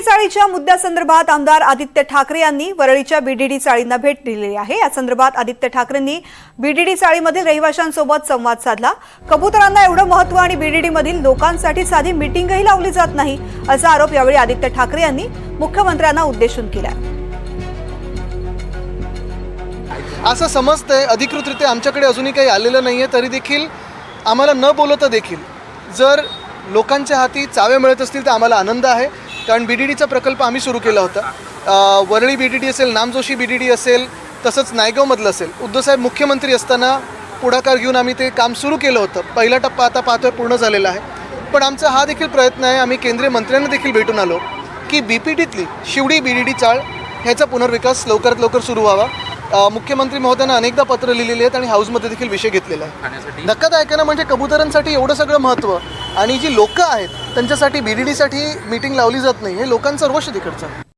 चाळीच्या मुद्द्यासंदर्भात आमदार आदित्य ठाकरे यांनी वरळीच्या बीडीडी चाळींना भेट दिलेली आहे। या संदर्भात आदित्य ठाकरेंनी बीडीडी चाळीमधील रहिवाशांसोबत संवाद साधला। कबुतरांना एवढं महत्त्व आणि बीडीडी मधील लोकांसाठी साधी मीटिंगही लावली जात नाही असा आरोप यावेळी आदित्य ठाकरे यांनी मुख्यमंत्र्यांना उद्देशून केला। असं समजतंय अधिकृतरित्या आमच्याकडे अजूनही काही आलेलं नाहीये, तरी देखील आम्हाला न बोलता देखील जर लोकांच्या हाती चावे मिळत असतील तर आम्हाला आनंद आहे। कारण बीडीडीचा प्रकल्प आम्ही सुरू केला होता। वरळी बीडीडी असेल, नामजोशी बीडीडी असेल, तसंच नायगावमधलं असेल, उद्धवसाहेब मुख्यमंत्री असताना पुढाकार घेऊन आम्ही ते काम सुरू केलं होतं। पहिला टप्पा आता पाहतोय पूर्ण झालेला आहे। पण आमचा हा देखील प्रयत्न आहे, आम्ही केंद्रीय मंत्र्यांना देखील भेटून आलो की बीपीटीतली शिवडी बीडीडी चाळ ह्याचा पुनर्विकास लवकरात लवकर सुरू व्हावा। मुख्यमंत्री महोदयांना अनेकदा पत्र लिहिलेली आहेत आणि हाऊसमध्ये देखील विषय घेतलेला आहे। धक्कादायक ना, म्हणजे कबुतरांसाठी एवढं सगळं महत्त्व आणि जी लोकं आहेत त्यांच्यासाठी बीडीडीसाठी मीटिंग लावली जात नाही, हे लोकांचा रोष तिकडचा।